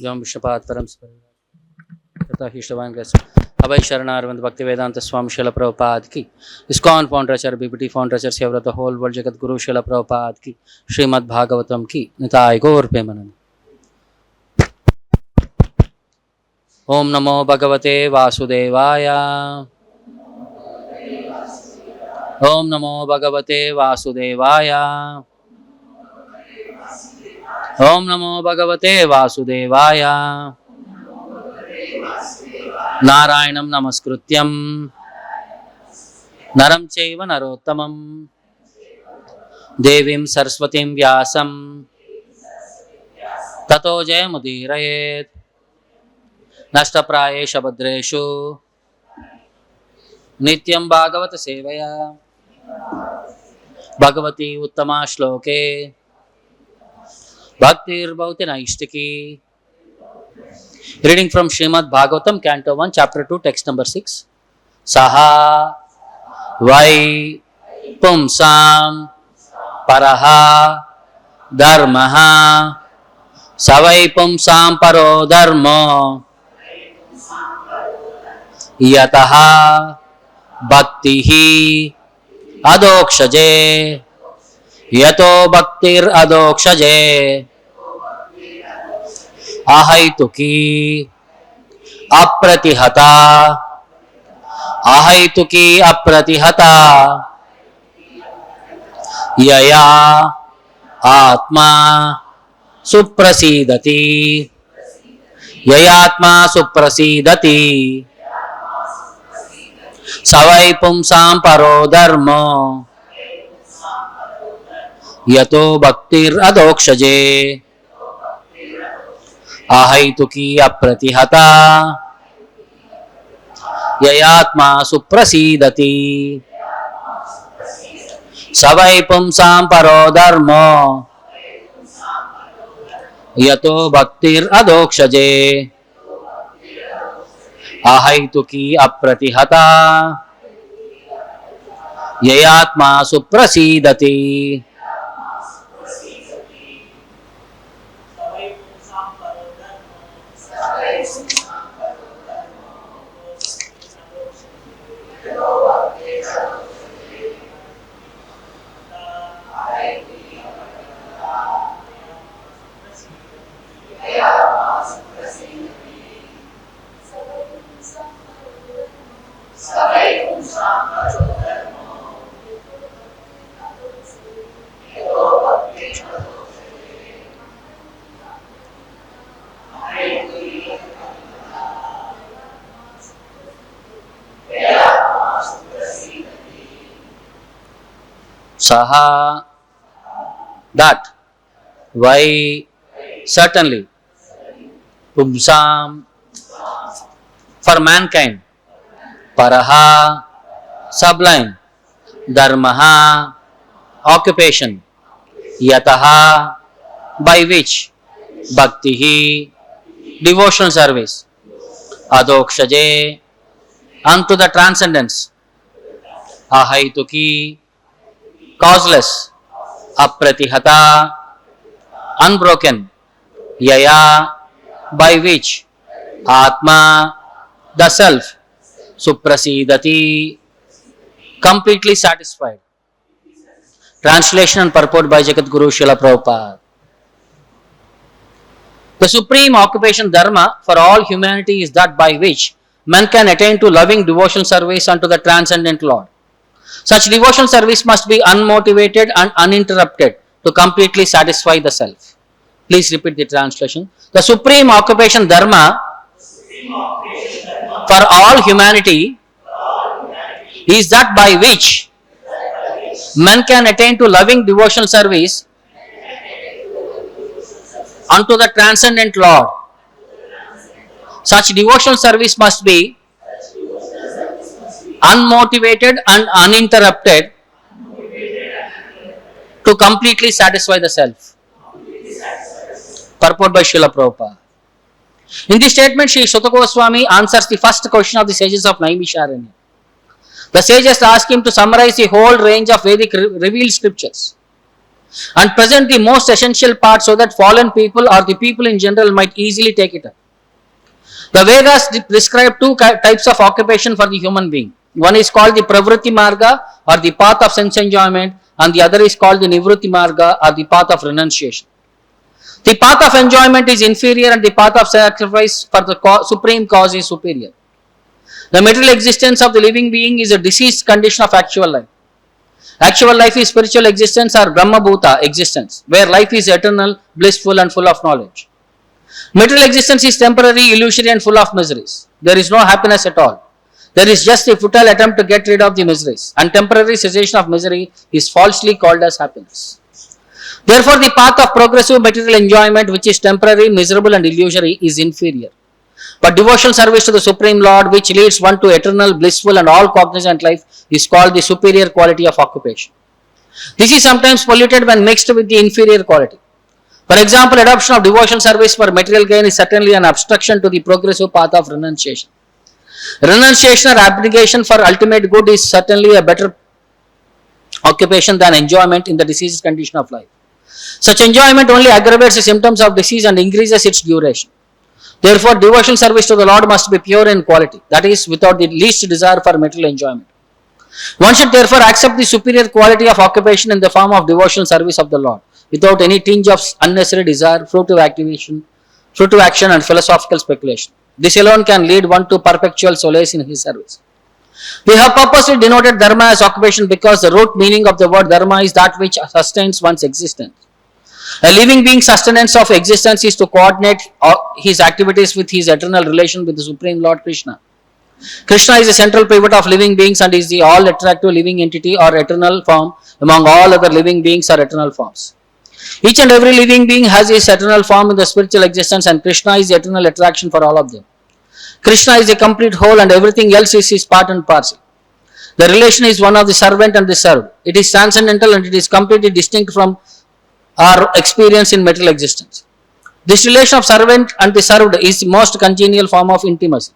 जम विष्णुपाद परम तथा हिष्टवान अभय शरणारविंद भक्ति वेदांत स्वामी शिल प्रभुपाद की ISKCON founder BBT founder saviour the whole world Jagat Guru शिल प्रभुपाद की श्रीमद् भागवतम की निताय गौर प्रेमानंद। ओम नमो भगवते वासुदेवाय। ओम नमो भगवते वासुदेवाय। ओम नमो भगवते वासुदेवाय। नारायणं नमस्कृत्यं नरं चैव नरोत्तमं देवीं सरस्वतीं व्यासं ततो जयमुदीरयेत्। नष्टप्रायेषु भद्रेषु नित्यं भागवत सेवया भगवती उत्तमा श्लोके भक्तिर्भवति नैष्टिकी। Reading from Srimad Bhagavatam, Canto 1, Chapter 2, Text number 6. Saha vai pumsam paraha dharmaha savai pumsam paro dharmo yataha bhaktihi adokshaje yato bhaktir adokshaje आहैतुकी अप्रतिहता आहैतुकी अप्रतिहता यया आत्मा सुप्रसीदति ययात्मा सुप्रसीदति सवै पुंसां परो धर्मो यतो भक्तिरधोक्षजे आहैतुकी अप्रतिहता ययात्मा सुप्रसीदति सवै पुंसां परो धर्मो यतो भक्तिरधोक्षजे आहैतुकी अप्रतिहता ययात्मा सुप्रसीदति। Saha, that, why, certainly, pumsam, for mankind, paraha, sublime, dharmaha, occupation, yataha, by which, bhaktihi, devotional service, adokshaje, unto the transcendence, ahaituki, causeless, apratihata, unbroken, yaya, by which, atma, the self, suprasidati, completely satisfied. Translation and purport by Jagat Guru Srila Prabhupada. The supreme occupation dharma for all humanity is that by which man can attain to loving devotional service unto the transcendent Lord. Such devotional service must be unmotivated and uninterrupted to completely satisfy the self. Please repeat the translation. The supreme occupation dharma for all humanity is that by which man can attain to loving devotional service unto the transcendent Lord. Such devotional service must be unmotivated and uninterrupted to completely satisfy the self. Purport by Srila Prabhupada. In this statement, Sri Suta Goswami answers the first question of the sages of Naimisharanya. The sages ask him to summarize the whole range of Vedic revealed scriptures. and present the most essential part so that fallen people or the people in general might easily take it up. The Vedas describe two types of occupation for the human being. One is called the Pravritti Marga or the path of sense enjoyment, and the other is called the Nivritti Marga or the path of renunciation. The path of enjoyment is inferior and the path of sacrifice for the supreme cause is superior. The material existence of the living being is a diseased condition of actual life. Actual life is spiritual existence or Brahma Bhuta existence, where life is eternal, blissful and full of knowledge. Material existence is temporary, illusory and full of miseries. There is no happiness at all. There is just a futile attempt to get rid of the miseries, and temporary cessation of misery is falsely called as happiness. Therefore, the path of progressive material enjoyment, which is temporary, miserable and illusory, is inferior. But devotional service to the Supreme Lord, which leads one to eternal, blissful and all cognizant life, is called the superior quality of occupation. This is sometimes polluted when mixed with the inferior quality. For example, adoption of devotional service for material gain is certainly an obstruction to the progressive path of renunciation. Renunciation or abnegation for ultimate good is certainly a better occupation than enjoyment in the diseased condition of life. Such enjoyment only aggravates the symptoms of disease and increases its duration. Therefore, devotional service to the Lord must be pure in quality, that is, without the least desire for material enjoyment. One should therefore accept the superior quality of occupation in the form of devotional service of the Lord, without any tinge of unnecessary desire, fruitive action and philosophical speculation. This alone can lead one to perpetual solace in his service. We have purposely denoted dharma as occupation because the root meaning of the word dharma is that which sustains one's existence. A living being's sustenance of existence is to coordinate his activities with his eternal relation with the Supreme Lord Krishna. Krishna is the central pivot of living beings and is the all-attractive living entity or eternal form among all other living beings or eternal forms. Each and every living being has his eternal form in the spiritual existence, and Krishna is the eternal attraction for all of them. Krishna is a complete whole and everything else is his part and parcel. The relation is one of the servant and the served. It is transcendental and it is completely distinct from our experience in material existence. This relation of servant and the served is the most congenial form of intimacy.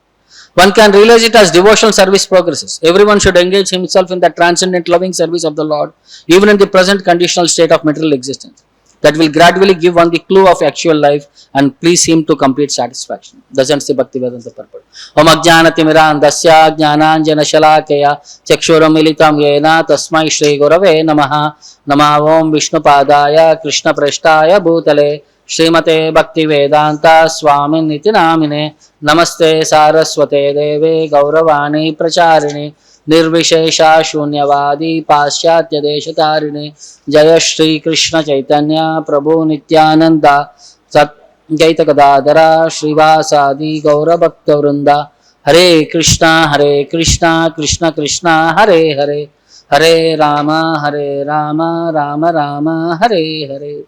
One can realize it as devotional service progresses. Everyone should engage himself in the transcendent loving service of the Lord, even in the present conditional state of material existence. That will gradually give one the clue of actual life and please him to complete satisfaction. Doesn't say Bhaktivedanta purport. Om ajnanatimirandasya jnananjana shalakaya chakshuram militam yena tasmai shri gurave namaha nama om vishnupadaya krishna prashtaya bhutale Srimate Bhaktivedanta Swamin Niti Namine Namaste Saraswate Deve Gauravani Pracharine Nirvishesha Shunyavadi Paschatya Deshatarine Jaya Shri Krishna Chaitanya Prabhu Nityananda Sat Gaita Gadadara Srivasadi Gaura Bhakta Vrinda Hare Krishna Krishna Krishna Hare Hare Hare Rama Rama Rama Hare Hare.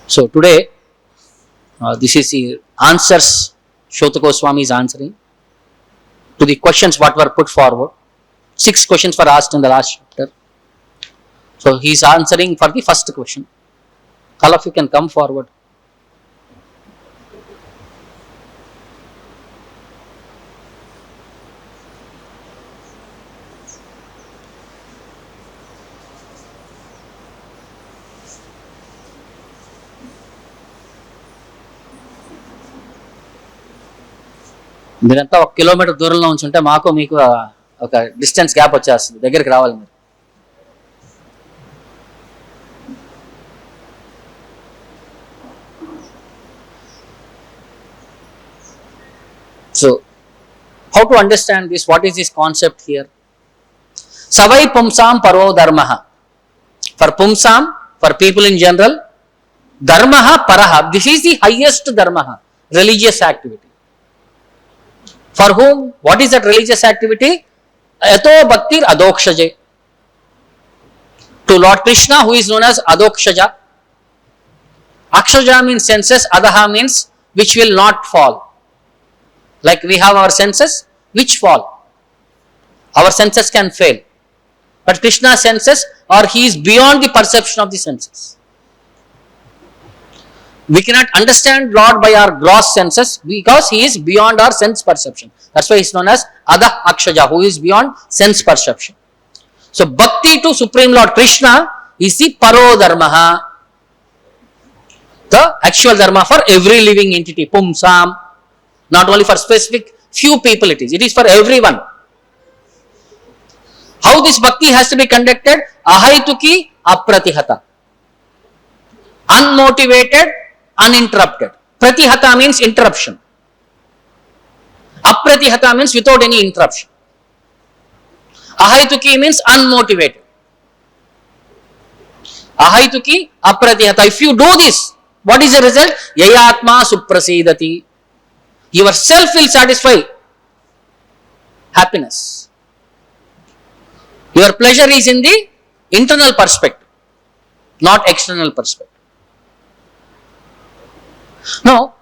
So today, this is the answers Shota Goswami is answering to the questions what were put forward. 6 questions were asked in the last chapter. So he is answering for the first question. All of you can come forward. మీరంతా 1 kilometre దూరంలో ఉంచుంటే మాకు మీకు ఒక distance gap వచ్చేస్తుంది, దగ్గరికి రావాలి మీరు. So, how to understand this? What is this concept here? Savai pumsam paro dharmaha. For pumsam, for people in general, dharmaha paraha. This is the highest dharmaha, religious activity. For whom? What is that religious activity? Yato bhaktir adokshaje. To Lord Krishna, who is known as Adokshaja. Akshaja means senses, Adaha means which will not fall. Like we have our senses which fall. Our senses can fail. But Krishna's senses, or he is beyond the perception of the senses. We cannot understand Lord by our gross senses because He is beyond our sense perception. That's why He is known as Adha Akshaja, who is beyond sense perception. So, Bhakti to Supreme Lord Krishna is the Paro Dharma, the actual Dharma for every living entity, Pumsam, not only for specific few people it is for everyone. How this Bhakti has to be conducted? Ahaituki Apratihata. Unmotivated, uninterrupted. Pratihata means interruption. Apratihata means without any interruption. Ahaituki means unmotivated. Ahaituki apratihata. If you do this, what is the result? Yayatma suprasidati. Yourself will satisfy happiness. Your pleasure is in the internal perspective, not external perspective. Now,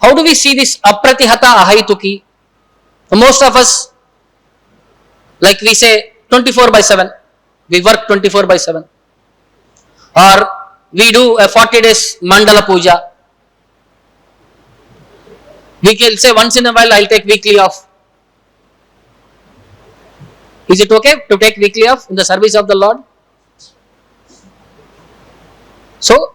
how do we see this apratihata ahaituki? Most of us, like we say 24/7, we work 24/7, or we do a 40 days mandala puja. We can say once in a while I'll take weekly off. Is it okay to take weekly off in the service of the Lord? So,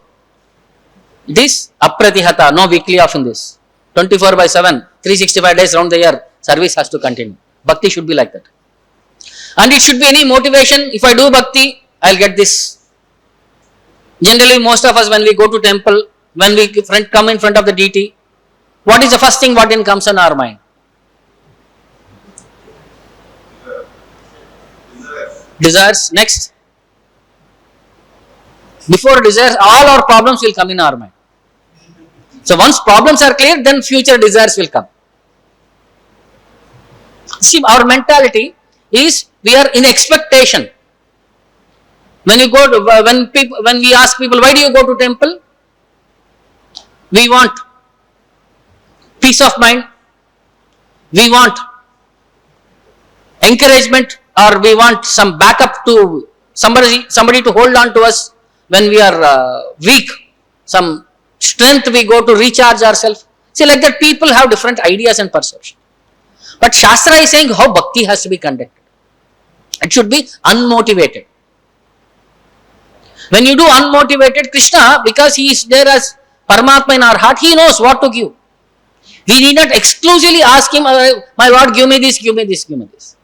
it is apratihata, no weekly off in this. 24/7, 365 days around the year, service has to continue. Bhakti should be like that. And it should be any motivation. If I do bhakti, I'll get this. Generally, most of us, when we go to temple, when we come in front of the deity, what is the first thing what comes in our mind? Desires. Next. Before desires, all our problems will come in our mind. So once problems are clear, then future desires will come. See, our mentality is we are in expectation. When you go to, when we ask people, why do you go to temple? We want peace of mind. We want encouragement, or we want some backup to somebody to hold on to us when we are weak. Some strength we go to recharge ourselves. See, like that people have different ideas and perception. But Shastra is saying how bhakti has to be conducted. It should be unmotivated. When you do unmotivated, Krishna, because he is there as Paramatma in our heart, he knows what to give. We need not exclusively ask him, my Lord, give me this, give me this, give me this.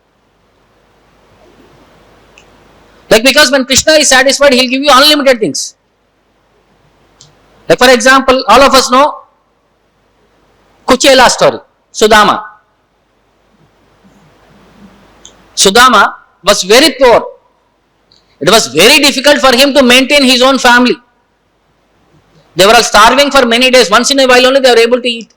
Like, because when Krishna is satisfied, he'll give you unlimited things. Like, for example, all of us know Kuchela story, Sudama. Sudama was very poor. It was very difficult for him to maintain his own family. They were all starving for many days. Once in a while only they were able to eat.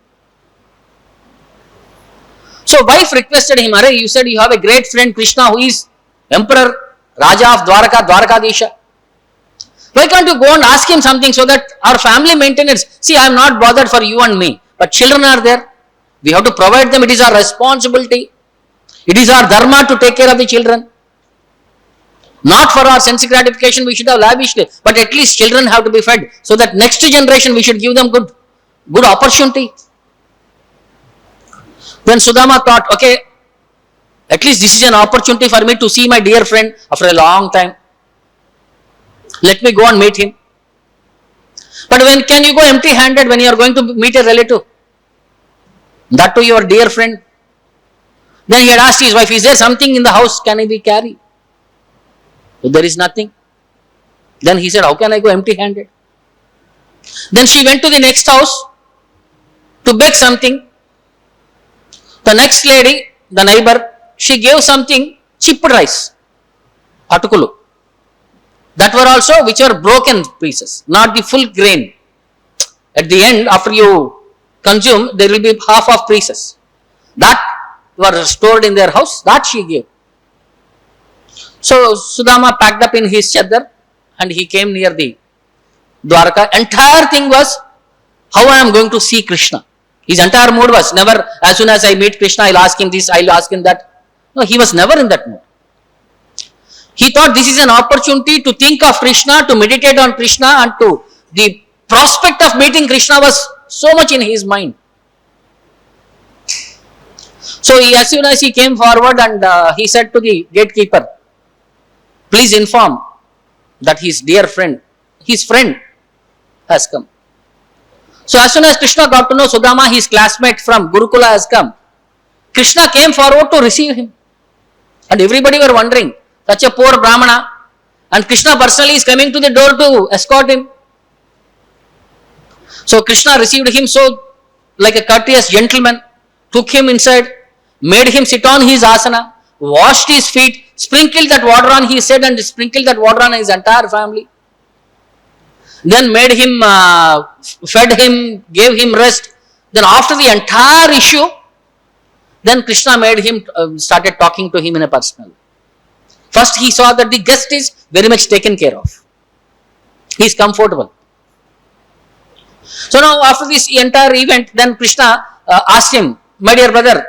So wife requested him, Arey, you said you have a great friend Krishna who is Emperor, Raja of Dwaraka, Dwarakadisha. Why can't you go and ask him something so that our family maintenance, see, I am not bothered for you and me, but children are there. We have to provide them. It is our responsibility. It is our dharma to take care of the children. Not for our sense gratification, we should have lavishly, but at least children have to be fed, so that next generation we should give them good opportunity. Then Sudama thought, okay, at least this is an opportunity for me to see my dear friend after a long time. Let me go and meet him. But when can you go empty-handed when you are going to meet a relative? That to your dear friend. Then he had asked his wife, is there something in the house can I be carried? So there is nothing. Then he said, how can I go empty-handed? Then she went to the next house to beg something. The next lady, the neighbor, she gave something, chipped rice, atukulu. That were also, which were broken pieces, not the full grain. At the end, after you consume, there will be half of pieces. That were stored in their house, that she gave. So Sudama packed up in his chadar and he came near the Dwaraka. Entire thing was how I am going to see Krishna. His entire mood was never, as soon as I meet Krishna, I'll ask him this, I'll ask him that. No, he was never in that mood. He thought this is an opportunity to think of Krishna, to meditate on Krishna, and to the prospect of meeting Krishna was so much in his mind. So as soon as he came forward and he said to the gatekeeper, please inform that his dear friend, his friend has come. So as soon as Krishna got to know Sudama, his classmate from Gurukula has come, Krishna came forward to receive him. And everybody were wondering, such a poor Brahmana, and Krishna personally is coming to the door to escort him. So Krishna received him so like a courteous gentleman, took him inside, made him sit on his asana, washed his feet, sprinkled that water on his head and sprinkled that water on his entire family. Then made him, fed him, gave him rest. Then after the entire issue, then Krishna made him, started talking to him in a personal. First he saw that the guest is very much taken care of. He is comfortable. So now after this entire event, then Krishna asked him, my dear brother,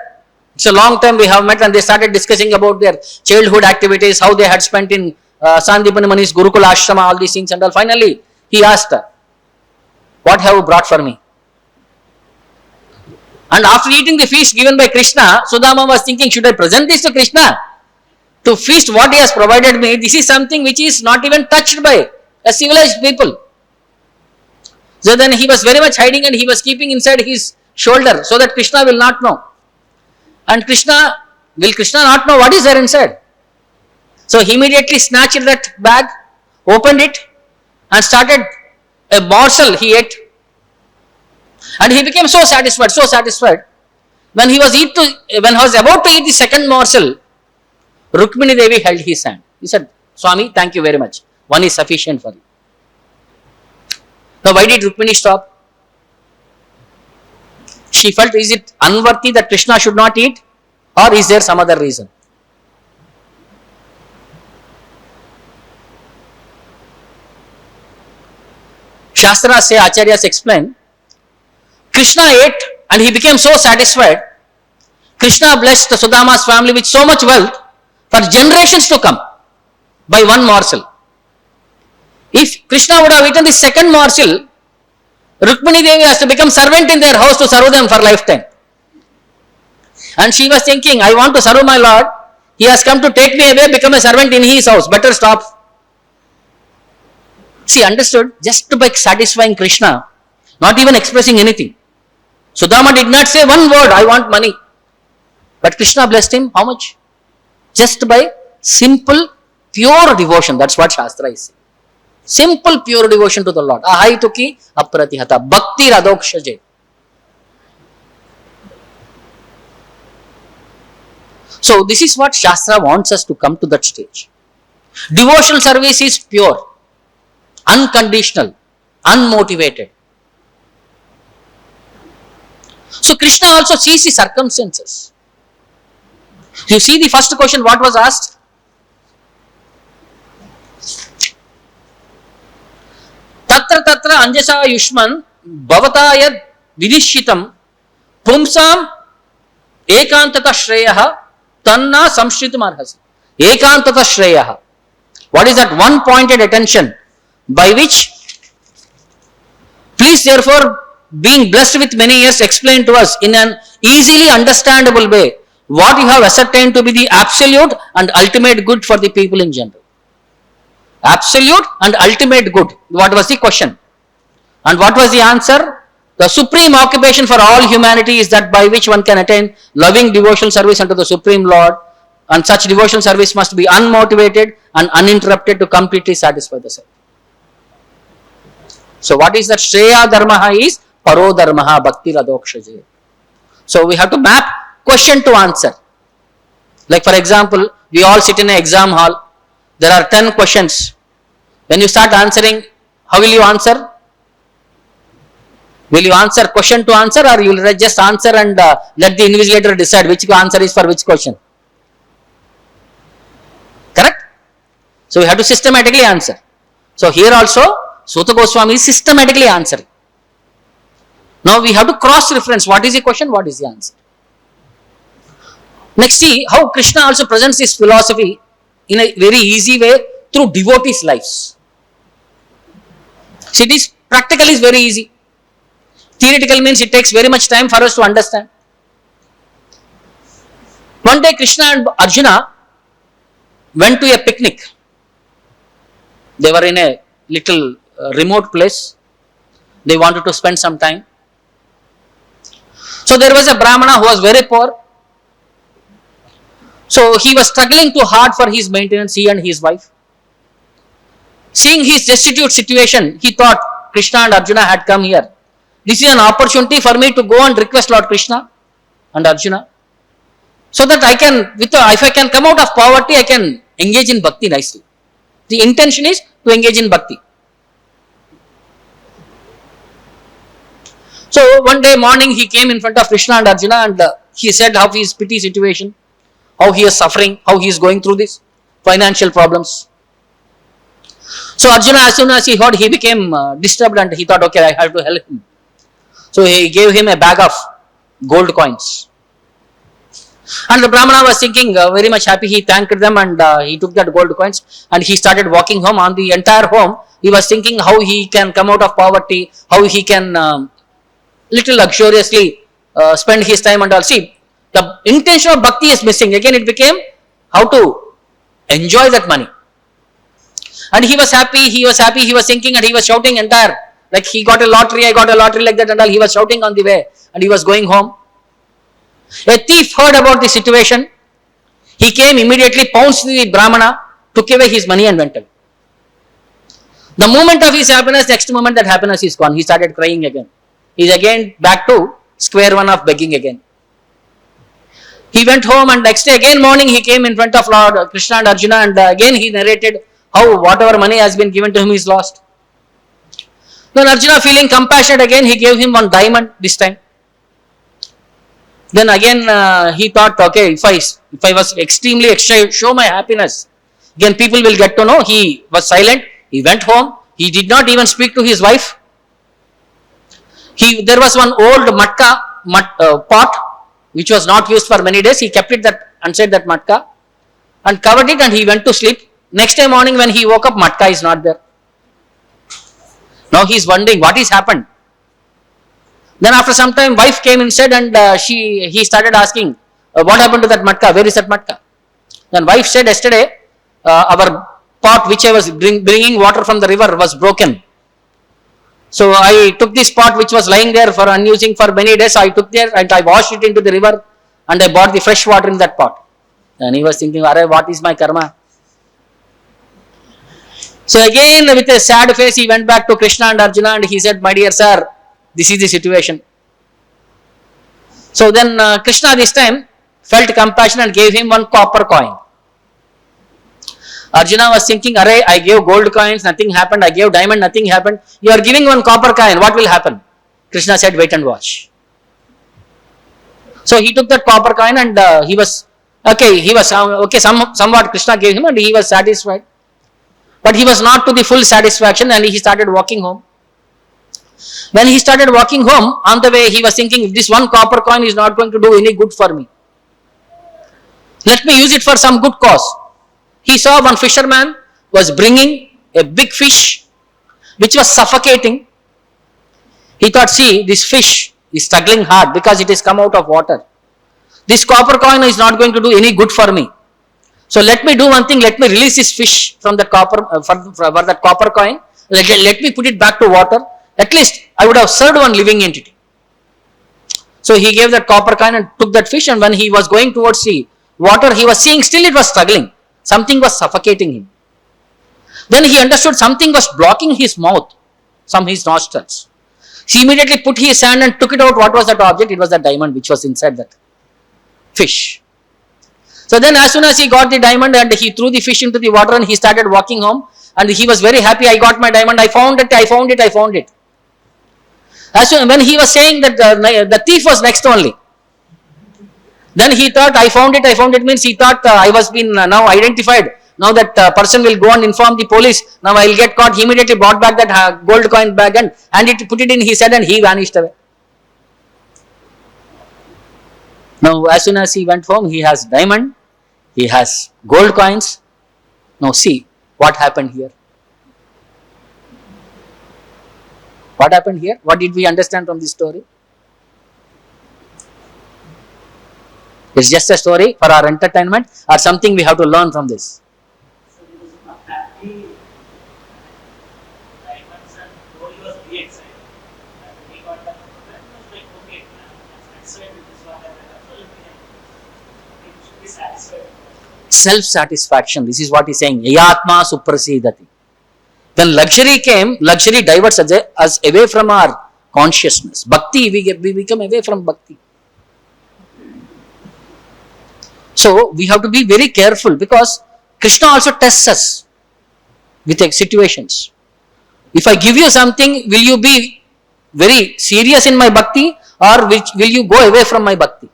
it's a long time we have met, and they started discussing about their childhood activities, how they had spent in Sandipani Mani's Gurukula Ashrama, all these things and all. Finally, he asked, what have you brought for me? And after eating the feast given by Krishna, Sudama was thinking, should I present this to Krishna? To feast what he has provided me, this is something which is not even touched by a civilized people. So then he was very much hiding and he was keeping inside his shoulder so that Krishna will not know. And will Krishna not know what is there inside? So he immediately snatched that bag, opened it and started a morsel he ate. And he became so satisfied. When he was about to eat the second morsel, Rukmini Devi held his hand. He said, Swami, thank you very much. One is sufficient for you. Now why did Rukmini stop? She felt, is it unworthy that Krishna should not eat, or is there some other reason? Shastras say, Acharyas explain, Krishna ate and he became so satisfied. Krishna blessed Sudama's family with so much wealth for generations to come by one morsel. If Krishna would have eaten the second morsel, Rukmini Devi has to become servant in their house to serve them for lifetime. And she was thinking, I want to serve my Lord. He has come to take me away, become a servant in his house. Better stop. She understood just by satisfying Krishna, not even expressing anything. Sudama did not say one word, I want money. But Krishna blessed him, how much? Just by simple, pure devotion. That's what Shastra is saying. Simple, pure devotion to the Lord. Ahaituki apratihata. Bhakti radokshaje. So this is what Shastra wants us to come to that stage. Devotional service is pure, unconditional, unmotivated. So Krishna also sees the circumstances. You see the first question, what was asked? Tatra tatra anjasa yushman bhavataya vidishitam pumsam ekantata shreyaha tanna samshritum arhasi. Ekantata shreyaha. What is that one pointed attention by which, please therefore, being blessed with many years, explain to us in an easily understandable way what you have ascertained to be the absolute and ultimate good for the people in general. Absolute and ultimate good. What was the question? And what was the answer? The supreme occupation for all humanity is that by which one can attain loving devotional service unto the Supreme Lord, and such devotional service must be unmotivated and uninterrupted to completely satisfy the self. So what is that? Shreya dharmaha is paro dharmaha bhakti radokshaje. So we have to map question to answer. Like for example, we all sit in an exam hall. There are 10 questions. When you start answering, how will you answer? Will you answer question to answer, or you will just answer and let the invigilator decide which answer is for which question? Correct? So we have to systematically answer. So here also, Suta Goswami is systematically answering. Now we have to cross-reference. What is the question? What is the answer? Next, see how Krishna also presents this philosophy in a very easy way through devotees' lives. See, it is Practical is very easy. Theoretical means it takes very much time for us to understand. One day Krishna and Arjuna went to a picnic. They were in a little remote place. They wanted to spend some time. So there was a Brahmana who was very poor. So he was struggling too hard for his maintenance, he and his wife. Seeing his destitute situation, he thought Krishna and Arjuna had come here. This is an opportunity for me to go and request Lord Krishna and Arjuna, so that I can, if I can come out of poverty, I can engage in bhakti nicely. The intention is to engage in bhakti. So one day morning he came in front of Krishna and Arjuna and he said how his pity situation, how he is suffering, how he is going through this financial problems. So Arjuna, as soon as he heard, he became disturbed and he thought, okay, I have to help him. So he gave him a bag of gold coins. And the Brahmana was thinking, very much happy, he thanked them and he took that gold coins and he started walking home. On the entire home, he was thinking how he can come out of poverty, how he can little luxuriously spend his time and all. See, the intention of bhakti is missing. Again, it became how to enjoy that money. And he was happy, he was thinking and he was shouting entire, like he got a lottery, I got a lottery like that and all. He was shouting on the way and he was going home. A thief heard about the situation. He came immediately, pounced the Brahmana, took away his money and went away. The moment of his happiness, next moment that happiness is gone. He started crying again. He is again back to square one of begging again. He went home and next day again morning he came in front of Lord Krishna and Arjuna and again he narrated how whatever money has been given to him is lost. Then Arjuna, feeling compassionate again, he gave him one diamond this time. Then again he thought, okay, if I was extremely show my happiness, again people will get to know. He was silent. He went home. He did not even speak to his wife. There was one old matka pot which was not used for many days. He kept it inside that matka and covered it and he went to sleep. Next day morning when he woke up, matka is not there. Now he is wondering what has happened. Then after some time, wife came inside and he started asking, what happened to that matka? Where is that matka? Then wife said, yesterday our pot which I was bringing water from the river was broken. So I took this pot which was lying there for unusing for many days. I took there and I washed it into the river and I bought the fresh water in that pot. And he was thinking, what is my karma? So again with a sad face he went back to Krishna and Arjuna and he said, my dear sir, this is the situation. So then Krishna this time felt compassion and gave him one copper coin. Arjuna was thinking, I gave gold coins, nothing happened. I gave diamond, nothing happened. You are giving one copper coin, what will happen? Krishna said, wait and watch. So he took that copper coin and he was somewhat Krishna gave him and he was satisfied. But he was not to the full satisfaction and he started walking home. When he started walking home, on the way he was thinking, if this one copper coin is not going to do any good for me, let me use it for some good cause. He saw one fisherman was bringing a big fish which was suffocating. He thought, see, this fish is struggling hard because it has come out of water. This copper coin is not going to do any good for me. So let me do one thing, let me release this fish from the copper, for that copper coin. Let me put it back to water. At least I would have served one living entity. So he gave that copper coin and took that fish, and when he was going towards the water, he was seeing still it was struggling. Something was suffocating him. Then he understood something was blocking his mouth, his nostrils. He immediately put his hand and took it out. What was that object? It was the diamond which was inside that fish. So then as soon as he got the diamond and he threw the fish into the water and he started walking home and he was very happy, I got my diamond, I found it. As soon, when he was saying that the thief was next only. Then he thought, I found it means he thought I was been now identified. Now that person will go and inform the police. Now I will get caught. He immediately brought back that gold coin bag and put it in his head and he vanished away. Now as soon as he went home, he has diamond, he has gold coins. Now see what happened here. What happened here? What did we understand from this story? It's just a story for our entertainment or something we have to learn from this. So he was not happy. Nine months and though he was very excited. And when he got the program, he was like, okay, I'm satisfied with this one. He should be satisfied. Self-satisfaction. This is what he's saying. Yatma suprasidati. When luxury came, luxury diverts us away from our consciousness. Bhakti, we become away from bhakti. So we have to be very careful because Krishna also tests us with situations. If I give you something, will you be very serious in my bhakti or will you go away from my bhakti?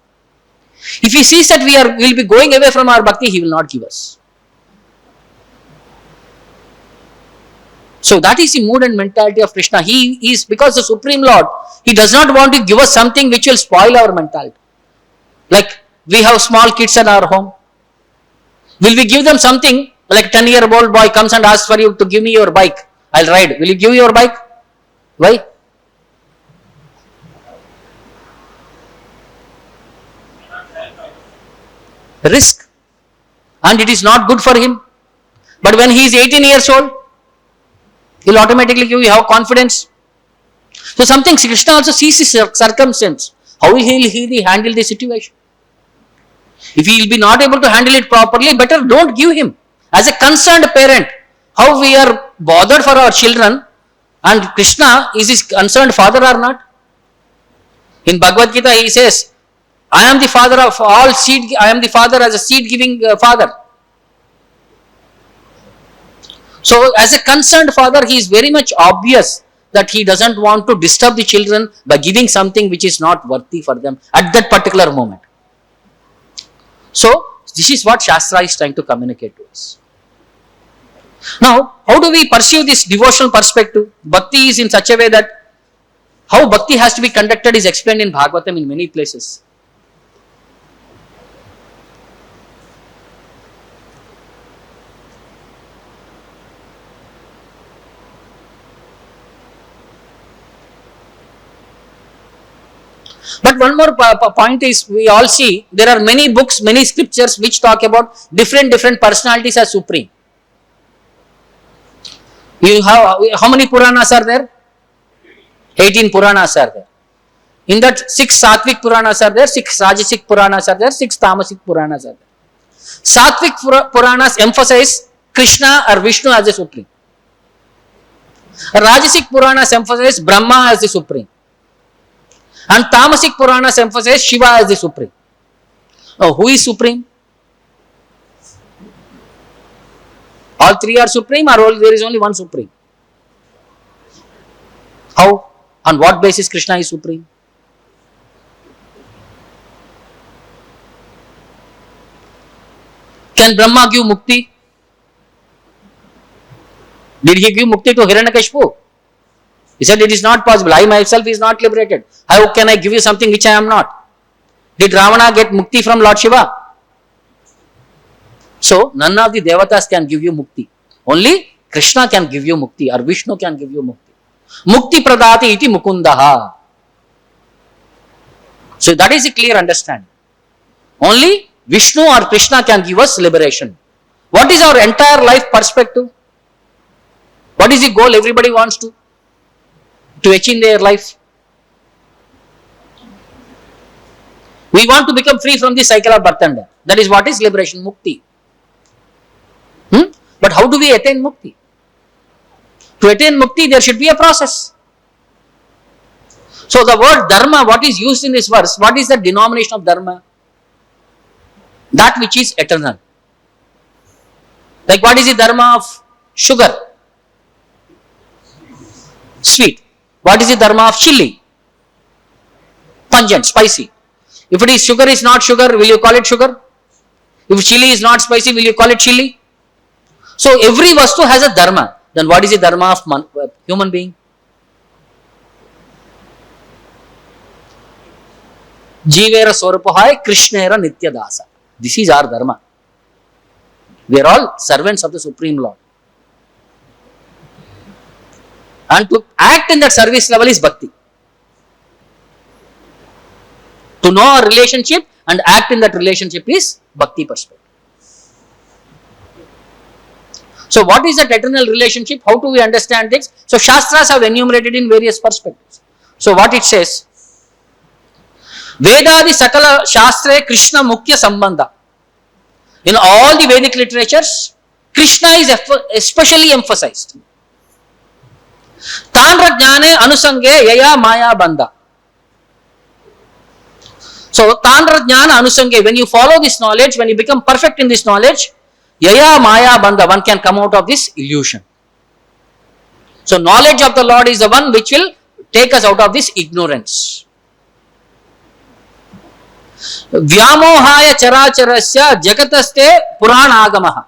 If he sees that will be going away from our bhakti, he will not give us. So that is the mood and mentality of Krishna. He is, because the Supreme Lord, he does not want to give us something which will spoil our mentality. Like we have small kids at our home. Will we give them something like 10-year-old boy comes and asks for you to give me your bike? I'll ride. Will you give your bike? Why? Risk. And it is not good for him. But when he is 18 years old, he'll automatically give you have confidence. So something Krishna also sees his circumstance. How will he handle the situation? If he will be not able to handle it properly, better don't give him. As a concerned parent, how we are bothered for our children, and Krishna is his concerned father or not? In Bhagavad Gita he says, I am the father of all seed, I am the father as a seed giving father. So as a concerned father, he is very much obvious that he doesn't want to disturb the children by giving something which is not worthy for them at that particular moment. So this is what Shastra is trying to communicate to us. Now, how do we pursue this devotional perspective? Bhakti is in such a way that how bhakti has to be conducted is explained in Bhagavatam in many places. But one more point is, we all see there are many books, many scriptures which talk about different personalities as supreme. You have, how many Puranas are there? 18 Puranas are there. In that 6 Sattvic Puranas are there, 6 Rajasic Puranas are there, 6 Tamasic Puranas are there. Sattvic Puranas emphasize Krishna or Vishnu as the supreme. Rajasic Puranas emphasize Brahma as the supreme. And Tamasic Puranas emphasize Shiva as the supreme. Now, who is supreme? All three are supreme, or there is only one supreme? How? On what basis Krishna is supreme? Can Brahma give mukti? Did he give mukti to Hiranyakashipu? He said it is not possible. I myself is not liberated. How can I give you something which I am not? Did Ravana get mukti from Lord Shiva? So none of the devatas can give you mukti. Only Krishna can give you mukti, or Vishnu can give you mukti. Mukti pradati iti mukundaha. So that is a clear understanding. Only Vishnu or Krishna can give us liberation. What is our entire life perspective? What is the goal everybody wants to achieve in their life? We want to become free from the cycle of birth and death. That is what is liberation, mukti. But how do we attain mukti? To attain mukti, there should be a process. So the word dharma, what is used in this verse, what is the denomination of dharma? That which is eternal. Like what is the dharma of sugar? Sweet. What is the dharma of chili? Pungent, spicy. If it is sugar is not sugar, will you call it sugar? If chili is not spicy, will you call it chili? So every vastu has a dharma. Then what is the dharma of human being? Jivera Swarupahay Krishnera Nityadasa. This is our dharma. We are all servants of the Supreme Lord. And to act in that service level is bhakti. To know a relationship and act in that relationship is bhakti perspective. So what is that eternal relationship? How do we understand this? So Shastras have enumerated in various perspectives. So what it says? Vedadi Sakala Shastre Krishna Mukhya Sambandha. In all the Vedic literatures, Krishna is especially emphasized. Tanra Jnane Anusange Yaya Maya Bandha. So Tanra Jnana Anusange, when you follow this knowledge, when you become perfect in this knowledge, Yaya Maya Bandha, one can come out of this illusion. So knowledge of the Lord is the one which will take us out of this ignorance. Vyamohaya characharasya jagataste Purana Agamaha.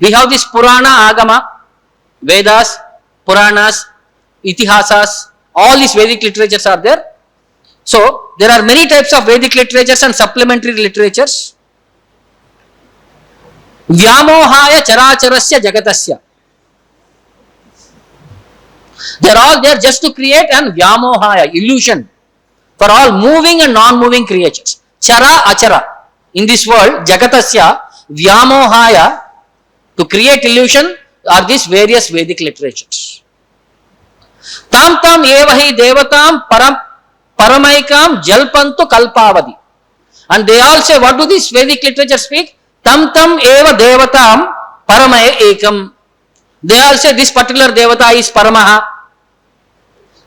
We have this Purana Agama, Vedas, Puranas, Itihasas, all these Vedic literatures are there. So there are many types of Vedic literatures and supplementary literatures. Vyamohaya characharasya jagatasya. They are all there just to create an Vyamohaya, illusion, for all moving and non-moving creatures. Chara achara. In this world, Jagatasya, Vyamohaya, to create illusion are these various Vedic literatures. Tam tam evahi devatam paramaikam jalpantu kalpavadi. And they all say, what do these Vedic literature speak? Tam tam eva devatam paramaya ekam. They all say this particular devata is paramaha.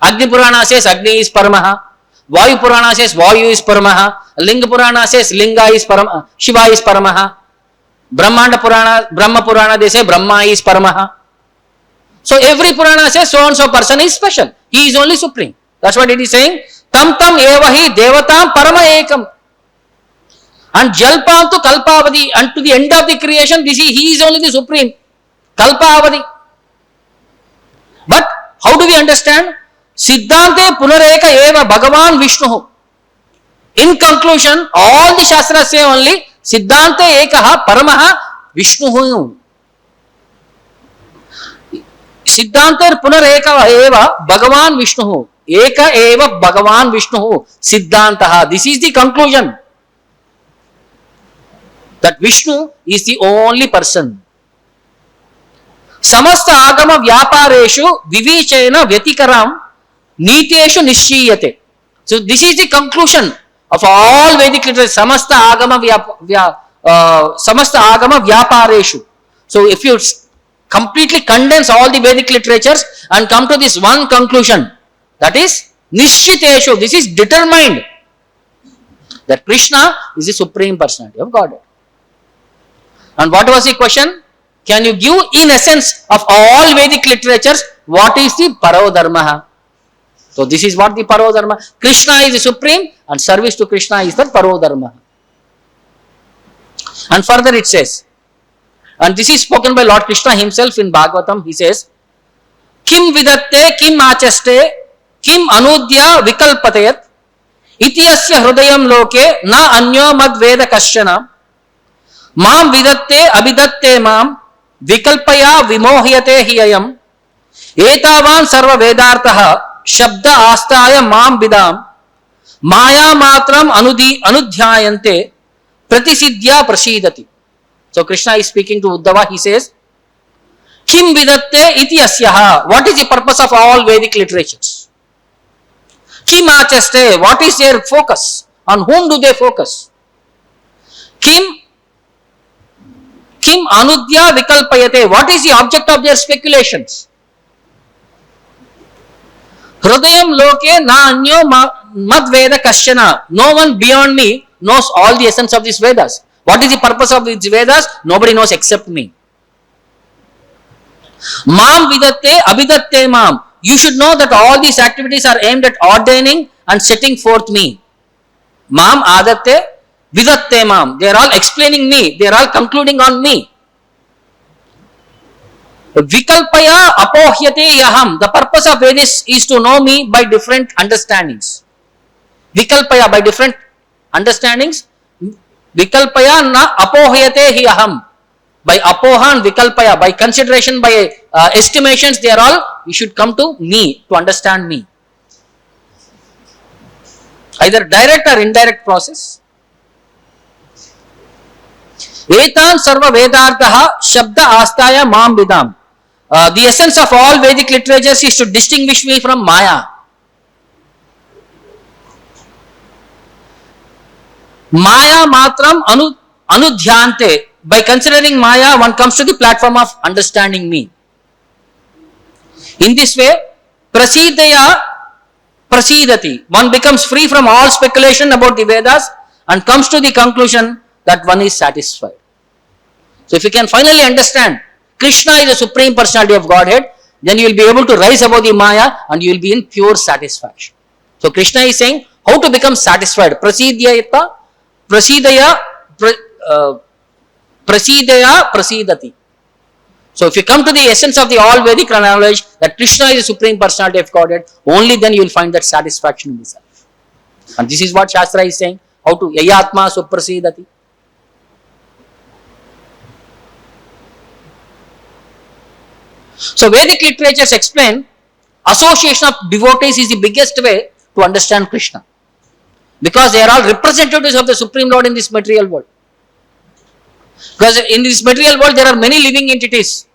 Agni Purana says Agni is paramaha. Vayu Purana says Vayu is paramaha. Linga Purana says Linga is paramaha. Shiva is paramaha. Brahma Purana they say Brahma is paramaha. So every Purana says so and so person is special. He is only supreme. That's what it is saying. Tam tam evahi devatam parama ekam. And jalpantu kalpavadi. And to the end of the creation, he is only the supreme. Kalpavadi. But how do we understand? Siddhante punareka eva Bhagavan Vishnu. In conclusion, all the Shastras say only Siddhante ekaha paramaha Vishnu. Siddhante punareka eva Bhagavan Vishnu. Eka eva Bhagavan Vishnu. Siddhantaha. This is the conclusion. That Vishnu is the only person. Samasta agama vyapareshu vivichena vyatikaram niteshu nishchiyate. So this is the conclusion of all Vedic literature. Samasta agama vyapareshu. So if you completely condense all the Vedic literatures and come to this one conclusion, that is nishchiteshu. This is determined that Krishna is the supreme personality of Godhead. And what was the question? Can you give in essence of all Vedic literatures what is the Parodharma? So this is what the Parodharma. Krishna is the supreme and service to Krishna is the Parodharma. And further it says, and this is spoken by Lord Krishna himself in Bhagavatam, he says, Kim vidatte kim achaste kim anudya vikalpatayat iti asya hrudayam loke na anyo mad veda kasyana Mam vidatte abidatte mam vikalpaya vimohyate hiyayam etavan sarva vedartaha shabda astaya mam vidam maya matram anudhyayante pratisidhya prasidati. So Krishna is speaking to Uddhava. He says, Kim vidatte iti asyaha. What is the purpose of all Vedic literatures? Kim achaste. What is their focus? On whom do they focus? Kim anudya vikalpayate. What is the object of their speculations? Hrudayam loke na anyo mad veda kasyana. No one beyond me knows all the essence of these Vedas. What is the purpose of these Vedas? Nobody knows except me. Mam vidatte abidatte mam. You should know that all these activities are aimed at ordaining and setting forth me. Mam adatte vidatte mam. They are all explaining me. They are all concluding on me. Vikalpaya apohyate yaham. The purpose of Vedas is to know me by different understandings. Vikalpaya, by different understandings. Vikalpaya na apohyate hi aham. by apoha and vikalpaya, by consideration, by estimations, they are all, you should come to me to understand me. Either direct or indirect process. Etan sarva vedarthaha shabda astaya mam vidam. The essence of all Vedic literatures is to distinguish me from Maya. Maya matram anudhyante. By considering Maya, one comes to the platform of understanding me. In this way, prasidaya prasidati. One becomes free from all speculation about the Vedas and comes to the conclusion that one is satisfied. So if you can finally understand Krishna is the Supreme Personality of Godhead, then you will be able to rise above the Maya and you will be in pure satisfaction. So Krishna is saying how to become satisfied. Prasidaya prasidati. So if you come to the essence of the all Vedic knowledge that Krishna is the Supreme Personality of Godhead, only then you will find that satisfaction in the self. And this is what Shastra is saying, how to yayatma suprasidati. So Vedic literatures explain association of devotees is the biggest way to understand Krishna. Because they are all representatives of the Supreme Lord in this material world. Because in this material world there are many living entities.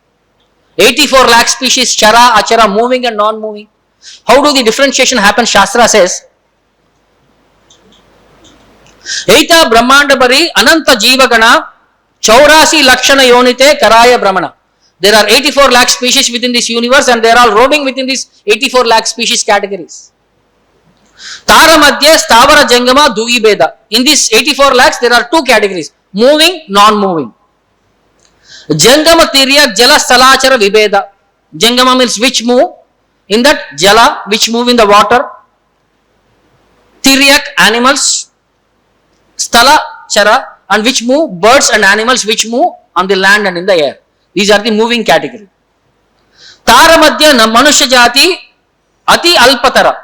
84 lakh species, chara, achara, moving and non-moving. How do the differentiation happen? Shastra says, Eita Brahmanda Bari Ananta Jivagana Chaurasi Lakshana Yonite Karaya Brahmana. There are 84 lakh species within this universe and they are all roaming within these 84 lakh species categories. Tara Madhya Stavara Jangama Dugi Beda. In these 84 lakhs there are two categories, moving, non-moving. Jangama Tirya Jala Salachara Vibeda. Jangama means which move, in that Jala which move in the water. Tiryak animals, Stala Chara, and which move birds and animals which move on the land and in the air. These are the moving category. Tara Madhya Manusha Jati Ati Alpatara.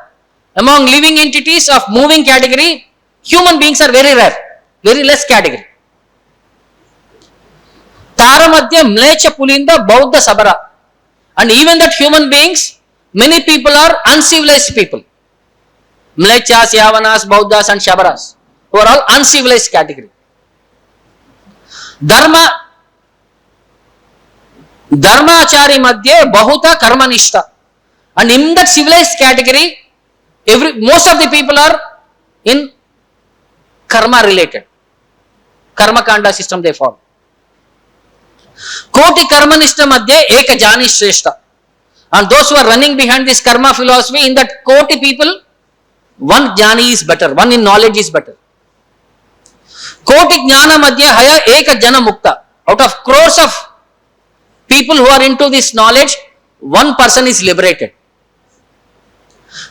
Among living entities of moving category, human beings are very rare, very less category. Tara Madhya Mlecha Pulinda Bauddha Sabara. And even that human beings, many people are uncivilized people. Mlechas, Yavanas, Bauddhas and Shabaras, who are all uncivilized category. Dharmachari Madhya Bahuta Karmanishta. And in that civilized category, most of the people are in karma related. Karma kanda system they follow. Koti Karmanishta Madhya Eka Jani Shrestha. And those who are running behind this karma philosophy, in that Koti people, one Jnani is better, one in knowledge is better. Koti Jnana Madhya Haya Eka Jana Mukta. Out of crores of people who are into this knowledge, one person is liberated.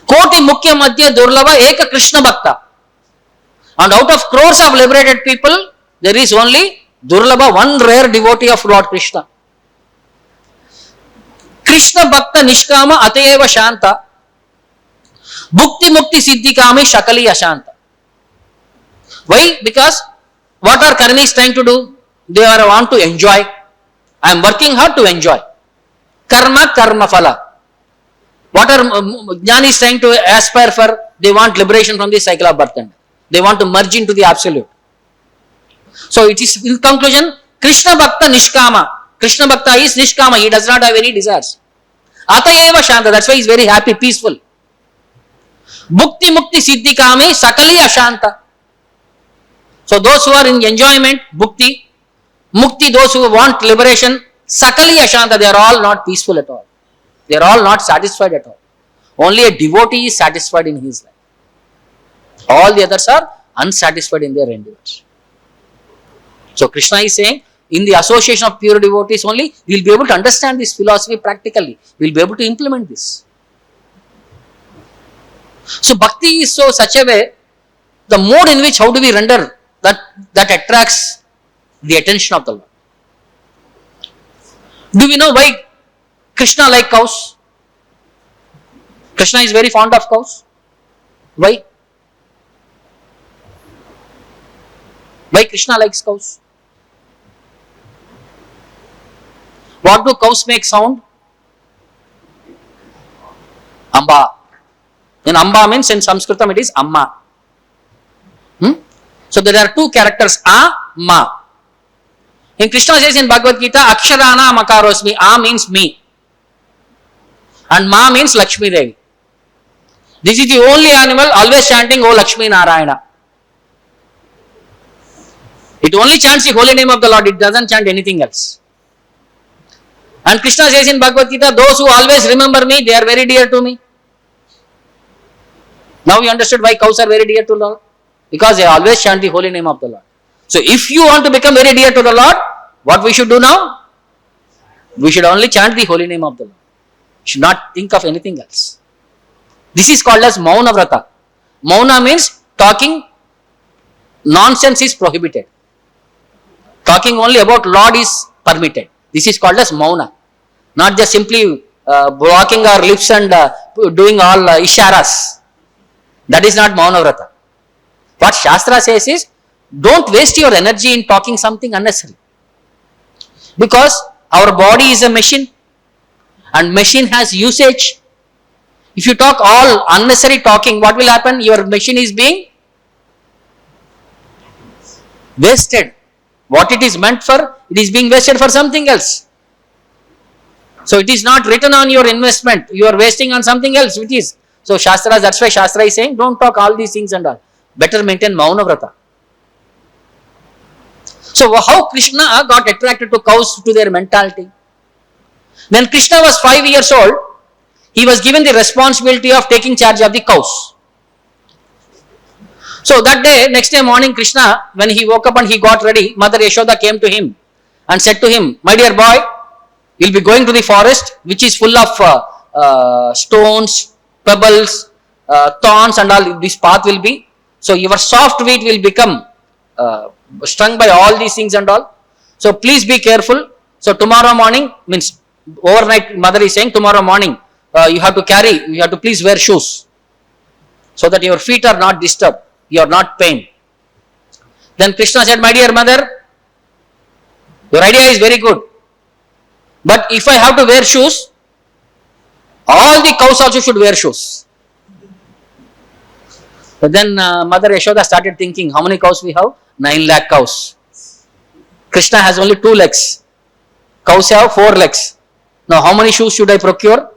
Koti Mukhya Madhya Durlava Eka Krishna Bhakta. And out of crores of liberated people, there is only Durlava, one rare devotee of Lord Krishna. Krishna Bhakta Nishkama Atayeva Shanta. Bhukti Mukti Siddhi Kami Shakali Ashanta. Why? Because what are Karmis trying to do? They are want to enjoy. I am working hard to enjoy. Karma, karma phala. What are Jnanis trying to aspire for? They want liberation from the cycle of birth and death. They want to merge into the absolute. So it is in conclusion, Krishna Bhakta Nishkama. Krishna Bhakta is Nishkama. He does not have any desires. Atayeva Shanta. That's why he is very happy, peaceful. Bhukti Mukti Siddhi Kami Sakali Ashanta. So those who are in enjoyment, Bhukti, Mukti, those who want liberation, Sakali Ashanta, they are all not peaceful at all. They are all not satisfied at all. Only a devotee is satisfied in his life. All the others are unsatisfied in their endeavors. So Krishna is saying, in the association of pure devotees only, we will be able to understand this philosophy practically. We will be able to implement this. So bhakti is so such a way, the mode in which how do we render that attracts the attention of the Lord. Do we know why Krishna likes cows? Krishna is very fond of cows. Why? Why Krishna likes cows? What do cows make sound? Amba. In Amba means in Sanskritam it is Amma. So there are two characters, A, Ma. In Krishna says in Bhagavad Gita, Aksharana Makarosmi, A means me. And Ma means Lakshmi Devi. This is the only animal always chanting, O Lakshmi Narayana. It only chants the holy name of the Lord, it doesn't chant anything else. And Krishna says in Bhagavad Gita, those who always remember me, they are very dear to me. Now you understood why cows are very dear to the Lord? Because they always chant the holy name of the Lord. So if you want to become very dear to the Lord, what we should do now? We should only chant the holy name of the Lord. Should not think of anything else. This is called as Mauna Vrata. Mauna means talking nonsense is prohibited. Talking only about Lord is permitted. This is called as Mauna. Not just simply blocking our lips and doing all isharas. That is not Mauna Vrata. What Shastra says is, don't waste your energy in talking something unnecessary. Because our body is a machine and machine has usage. If you talk all unnecessary talking, what will happen? Your machine is being wasted. What it is meant for, it is being wasted for something else. So it is not written on your investment. You are wasting on something else, which is. So Shastra, that's why Shastra is saying, don't talk all these things and all. Better maintain Mauna Vrata. So how Krishna got attracted to cows, to their mentality? When Krishna was 5 years old, he was given the responsibility of taking charge of the cows. So that day, next day morning, Krishna, when he woke up and he got ready, Mother Yashoda came to him and said to him, my dear boy, you'll be going to the forest which is full of stones, pebbles, thorns and all. This path will be. So your soft feet will become stung by all these things and all. So please be careful. So tomorrow morning, means overnight, Mother is saying tomorrow morning, you have to please wear shoes. So that your feet are not disturbed, you are not pained. Then Krishna said, my dear mother, your idea is very good. But if I have to wear shoes, all the cows also should wear shoes. But then Mother Yashoda started thinking, how many cows we have? 9 lakh cows. Krishna has only 2 legs. Cows have 4 legs. Now how many shoes should I procure?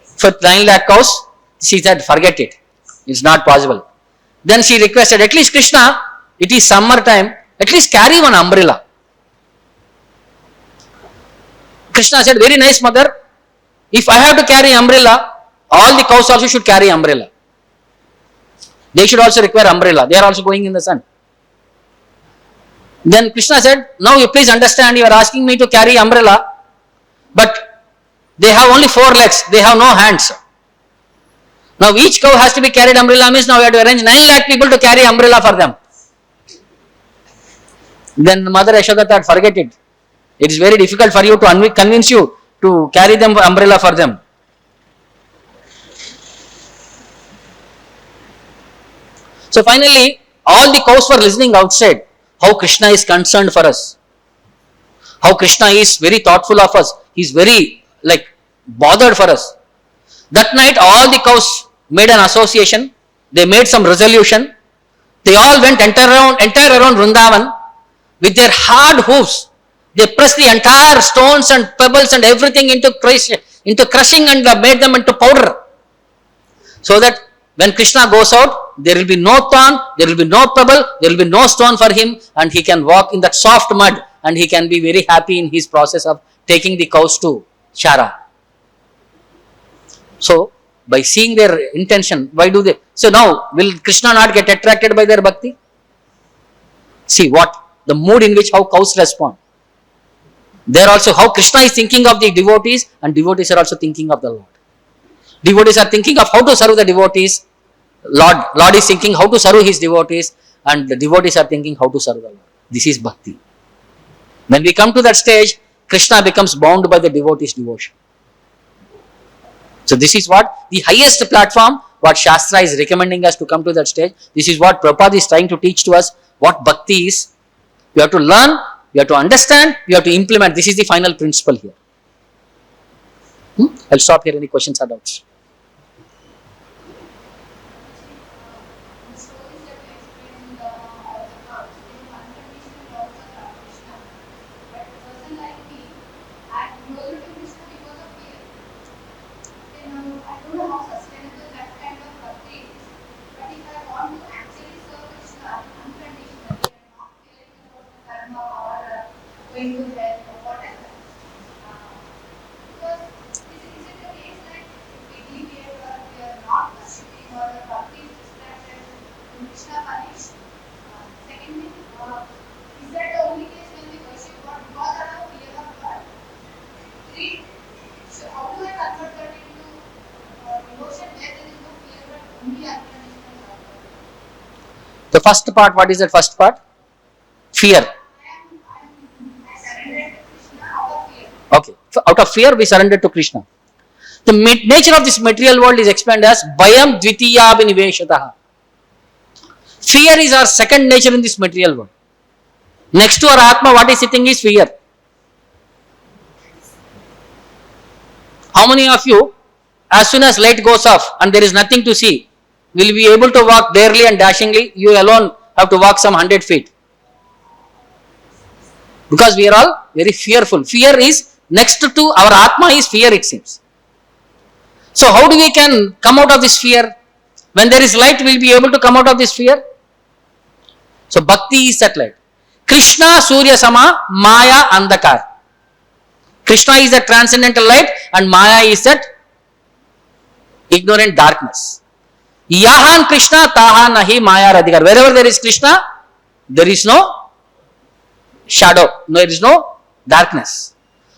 For 9 lakh cows? She said, forget it. It's not possible. Then she requested, at least Krishna, it is summer time, at least carry one umbrella. Krishna said, very nice mother. If I have to carry umbrella, all the cows also should carry umbrella. They should also require umbrella. They are also going in the sun. Then Krishna said, now you please understand, you are asking me to carry umbrella, but they have only 4 legs, they have no hands. Now each cow has to be carried umbrella, means now we have to arrange 9 lakh people to carry umbrella for them. Then Mother Yashoda thought, forget it. It is very difficult for you to convince you to carry them umbrella for them. So finally, all the cows were listening outside, how Krishna is concerned for us. How Krishna is very thoughtful of us. He is very bothered for us. That night, all the cows made an association. They made some resolution. They all went entire around Vrindavan with their hard hooves. They pressed the entire stones and pebbles and everything into crushing and made them into powder. So that when Krishna goes out, there will be no thorn, there will be no pebble, there will be no stone for him, and he can walk in that soft mud and he can be very happy in his process of taking the cows to Chara. So, by seeing their intention, why do they? So now, will Krishna not get attracted by their bhakti? See what? The mood in which how cows respond. There also how Krishna is thinking of the devotees and devotees are also thinking of the Lord. Devotees are thinking of how to serve the devotees. Lord is thinking how to serve his devotees and the devotees are thinking how to serve the Lord. This is bhakti. When we come to that stage, Krishna becomes bound by the devotee's devotion. So this is what the highest platform, what Shastra is recommending us to come to that stage. This is what Prabhupada is trying to teach to us, what bhakti is. You have to learn you have to understand, you have to implement. This is the final principle here. I'll stop here. Any questions or doubts? The stories that we explain in the all the parts, they have unconditional love for Krishna. But a person like me, I'm closer to Krishna because of fear. Okay, now I don't know how sustainable that kind of bhakti is. But if I want to actually serve Krishna unconditionally and not caring about the karma or going to hell or whatever, because is it the case that if we deviate or we are not worshipping or the bhakti is distracted, then Krishna punish? Secondly, is that the only case when we worship God because of our fear of God? Three, so how do I convert that into devotion where there is no fear but only unconditional love? The first part, what is that first part? Fear. I surrendered to Krishna out of fear. Okay. So out of fear, we surrender to Krishna. The nature of this material world is explained as Bayam Dvitiya Viniveshataha. Fear is our second nature in this material world. Next to our Atma, what is sitting is fear. How many of you, as soon as light goes off and there is nothing to see, will be able to walk barely and dashingly? You alone have to walk some 100 feet. Because we are all very fearful. Fear is next to our Atma is fear, it seems. So how do we can come out of this fear? When there is light, we will be able to come out of this fear. So bhakti is that light. Krishna Surya Sama Maya Andhakar. Krishna is the transcendental light and Maya is that ignorant darkness. Yahan Krishna Taha Nahi Maya Radhikar. Wherever there is Krishna, there is no shadow, there is no darkness.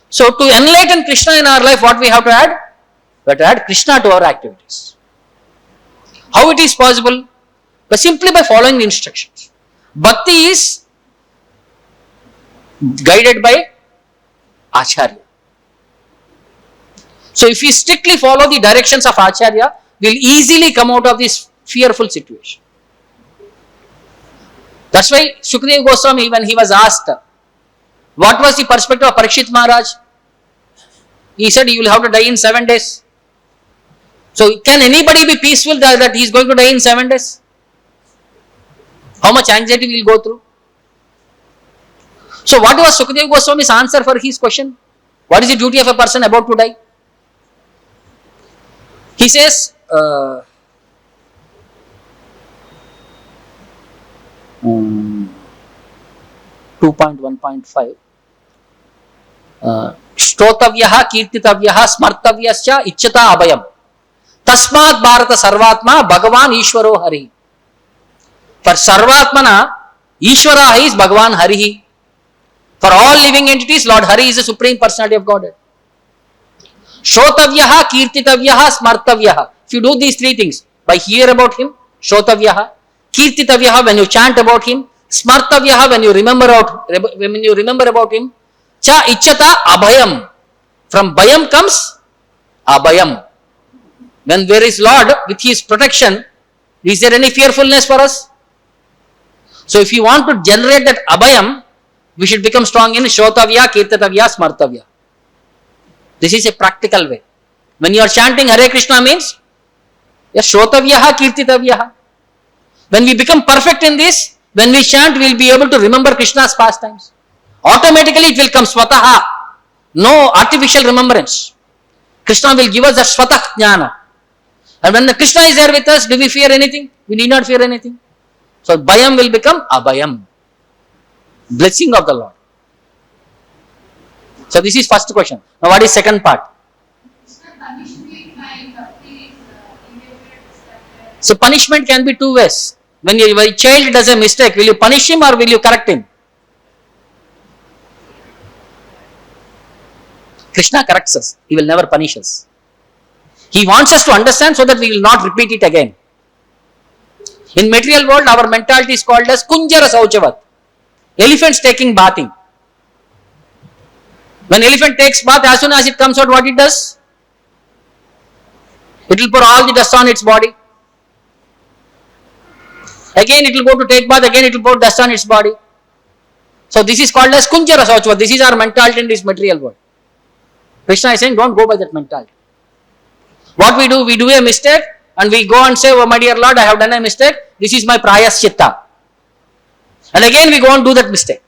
So to enlighten Krishna in our life, what we have to add? We have to add Krishna to our activities. How it is possible? But simply by following the instructions. Bhakti is guided by Acharya. So if we strictly follow the directions of Acharya, we will easily come out of this fearful situation. That's why Shukadeva Goswami, when he was asked, what was the perspective of Parikshit Maharaj? He said, you will have to die in 7 days. So can anybody be peaceful that he is going to die in 7 days? How much anxiety we will go through? So what was Shukadeva Goswami's answer for his question? What is the duty of a person about to die? He says, 2.1.5 Shtotavyaha Kirtitavyaha Smartavyascha Ichchata Abhayam Tasmat Bharata Sarvatma Bhagavan Ishwaro Hari. For Sarvatmana, Ishwara is Bhagavan Hari. For all living entities, Lord Hari is the Supreme Personality of Godhead. Shrotavyaha Kirtitavyaha Smartavyaha. If you do these three things, by hear about him, Shrotavyaha, Kirtitavyaha when you chant about him, Smartavyaha when you remember about him, Cha Ichchata Abhayam. From Bhayam comes Abhayam. When there is Lord with his protection, is there any fearfulness for us? So if you want to generate that Abhayam, we should become strong in Shrotavya, Kirtitavya, Smartavya. This is a practical way. When you are chanting Hare Krishna means, yes, Shrotavyaha, Kirtitavyaha. When we become perfect in this, when we chant, we will be able to remember Krishna's pastimes. Automatically it will come Swataha. No artificial remembrance. Krishna will give us that Swatah Jnana. And when the Krishna is there with us, do we fear anything? We need not fear anything. So Bhayam will become Abhayam. Blessing of the Lord. So this is first question. Now what is second part? So punishment can be two ways. When your child does a mistake, will you punish him or will you correct him? Krishna corrects us. He will never punish us. He wants us to understand so that we will not repeat it again. In material world, our mentality is called as Kunjara Sauchavat. Elephants taking bathing. When elephant takes bath, as soon as it comes out, what it does? It will pour all the dust on its body. Again it will go to take bath, again it will pour dust on its body. So this is called as Kunjara Sauchva. This is our mentality in this material world. Krishna is saying, don't go by that mentality. What we do a mistake and we go and say, oh my dear Lord, I have done a mistake. This is my prayaschitta. And again we go and do that mistake.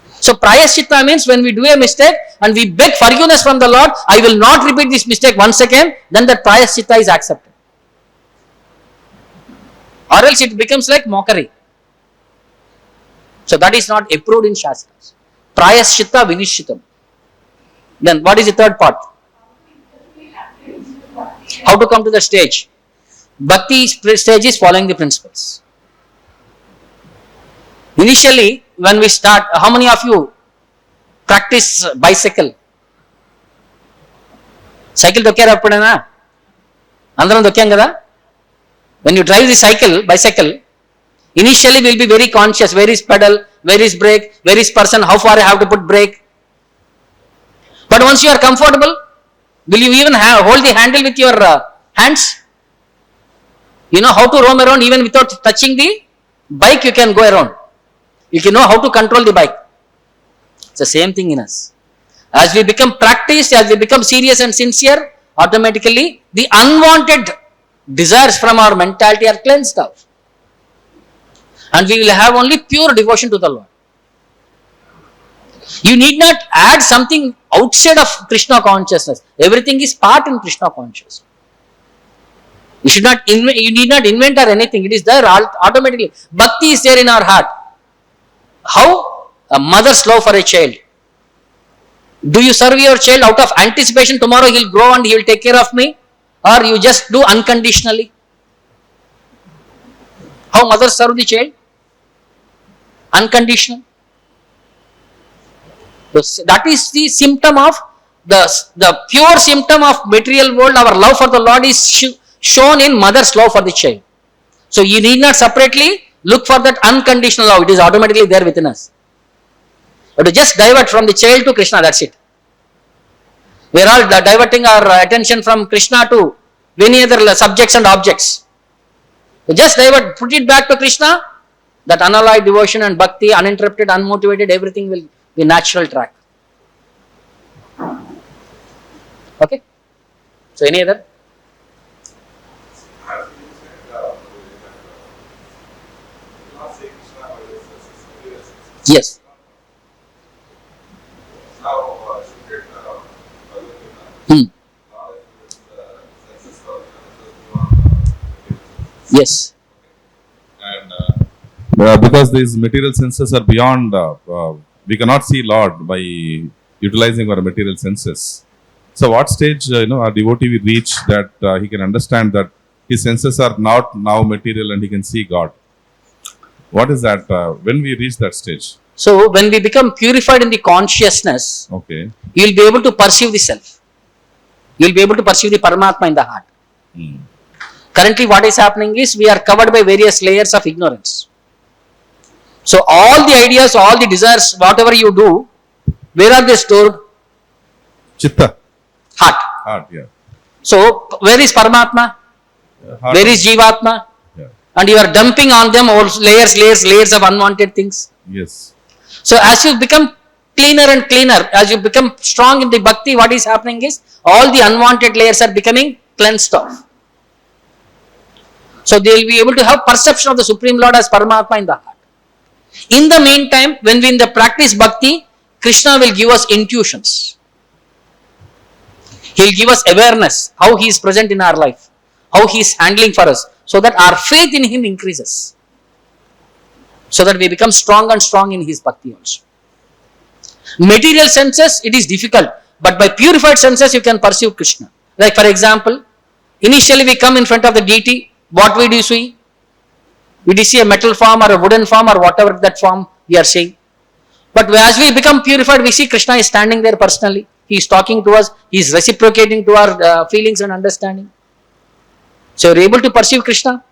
So prayaschitta means when we do a mistake and we beg forgiveness from the Lord, I will not repeat this mistake once again, then that prayaschitta is accepted. Or else it becomes like mockery. So that is not approved in Shastras. Prayaschitta vinishitam. Then what is the third part? How to come to the stage? Bhakti stage is following the principles. Initially, when we start, how many of you practice bicycle? Cycle dokkara appadana? Andaram dokkam kada? When you drive the bicycle, initially we will be very conscious. Where is pedal? Where is brake? Where is person? How far I have to put brake? But once you are comfortable, will you even hold the handle with your hands? You know how to roam around even without touching the bike, you can go around. You can know how to control the bike. It's the same thing in us. As we become practiced, as we become serious and sincere, automatically the unwanted desires from our mentality are cleansed out. And we will have only pure devotion to the Lord. You need not add something outside of Krishna consciousness. Everything is part in Krishna consciousness. You need not invent or anything. It is there automatically. Bhakti is there in our heart. How? A mother's love for a child. Do you serve your child out of anticipation, tomorrow he will grow and he will take care of me? Or you just do unconditionally? How mothers serve the child? Unconditional. That is the symptom of the pure symptom of material world. Our love for the Lord is shown in mother's love for the child. So you need not separately look for that unconditional love. It is automatically there within us. But to just divert from the child to Krishna, that's it. We are all diverting our attention from Krishna to many other subjects and objects. So just divert, put it back to Krishna. That unalloyed devotion and bhakti, uninterrupted, unmotivated, everything will be natural track. Okay? So any other? Yes. Yes. And because these material senses are beyond, we cannot see Lord by utilizing our material senses. So, what stage our devotee will reach that he can understand that his senses are not now material and he can see God? What is that? When we reach that stage? So, when we become purified in the consciousness, Okay. you will be able to perceive the self. You will be able to perceive the Paramatma in the heart. Currently, what is happening is we are covered by various layers of ignorance. So, all the ideas, all the desires, whatever you do, where are they stored? Chitta. Heart. Heart, yeah. So, where is Paramatma? Heart. Where is Jivatma? Yeah. And you are dumping on them all layers of unwanted things. Yes. So, as you become cleaner and cleaner, as you become strong in the bhakti, what is happening is all the unwanted layers are becoming cleansed off. So, they will be able to have perception of the Supreme Lord as Paramatma in the heart. In the meantime, when we in the practice bhakti, Krishna will give us intuitions. He will give us awareness, how he is present in our life, how he is handling for us, so that our faith in him increases. So that we become strong and strong in his bhakti also. Material senses, it is difficult, but by purified senses, you can perceive Krishna. Like for example, initially we come in front of the deity, what we do see? We do see a metal form or a wooden form or whatever that form we are seeing. But as we become purified, we see Krishna is standing there personally. He is talking to us. He is reciprocating to our feelings and understanding. So you are able to perceive Krishna.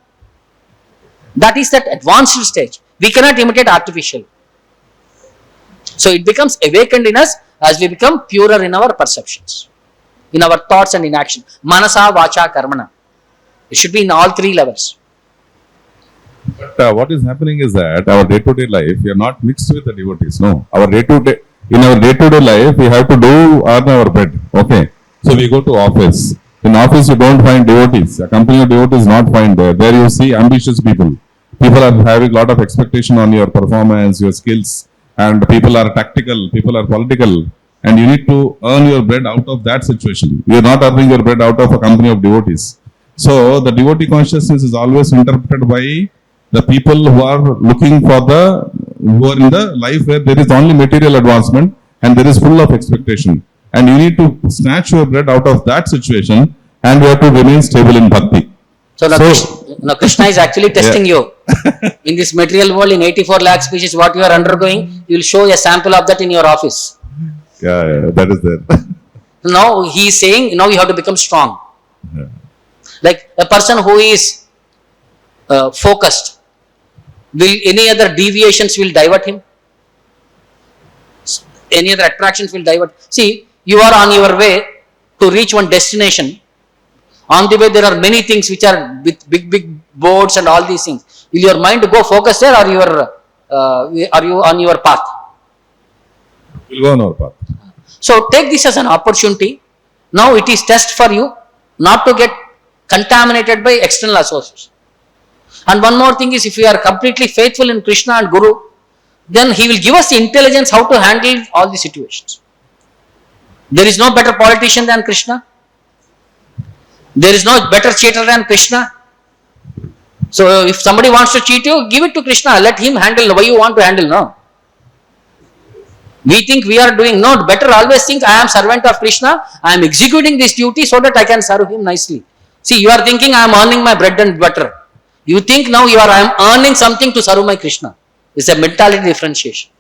That is that advanced stage. We cannot imitate artificial. So it becomes awakened in us as we become purer in our perceptions, in our thoughts and in action. Manasa, Vacha, Karmana. It should be in all three levels. But what is happening is that our day-to-day life, we are not mixed with the devotees. No, in our day-to-day life, we have to earn our bread. Okay, so we go to office. In office, you don't find devotees. A company of devotees not find there. There you see ambitious people. People are having a lot of expectation on your performance, your skills, and people are tactical. People are political, and you need to earn your bread out of that situation. You are not earning your bread out of a company of devotees. So the devotee consciousness is always interpreted by the people who are looking for who are in the life where there is only material advancement and there is full of expectation. And you need to snatch your bread out of that situation and you have to remain stable in bhakti. So now, So- now Krishna is actually testing you. In this material world, in 84 lakh species, what you are undergoing, you will show a sample of that in your office. Yeah, that is there. Now he is saying, now you have to become strong. Yeah. Like a person who is focused, will any other deviations will divert him? Any other attractions will divert. See, you are on your way to reach one destination. On the way, there are many things which are with big boards and all these things. Will your mind go focus there, or are you on your path? We'll go on our path. So take this as an opportunity. Now it is test for you not to get contaminated by external associations. And one more thing is, if we are completely faithful in Krishna and Guru, then he will give us the intelligence how to handle all the situations. There is no better politician than Krishna. There is no better cheater than Krishna. So if somebody wants to cheat you, give it to Krishna. Let him handle the way you want to handle. No. We think we are doing, no, better always think I am servant of Krishna. I am executing this duty so that I can serve him nicely. See, you are thinking I am earning my bread and butter. You think now I am earning something to serve my Krishna. It's a mentality differentiation.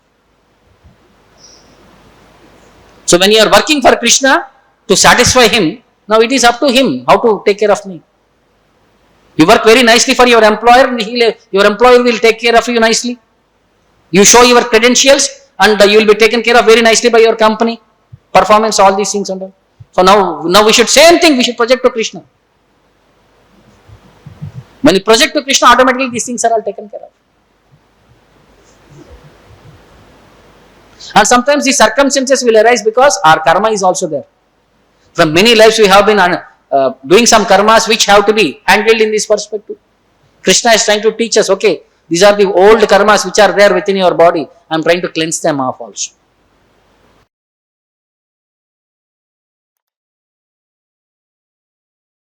So when you are working for Krishna to satisfy him, now it is up to him how to take care of me. You work very nicely for your employer, and your employer will take care of you nicely. You show your credentials and you will be taken care of very nicely by your company. Performance, all these things and all. So now we should, same thing, we should project to Krishna. When you project to Krishna, automatically these things are all taken care of. And sometimes these circumstances will arise because our karma is also there. From many lives we have been doing some karmas which have to be handled in this perspective. Krishna is trying to teach us, okay, these are the old karmas which are there within your body. I am trying to cleanse them off also.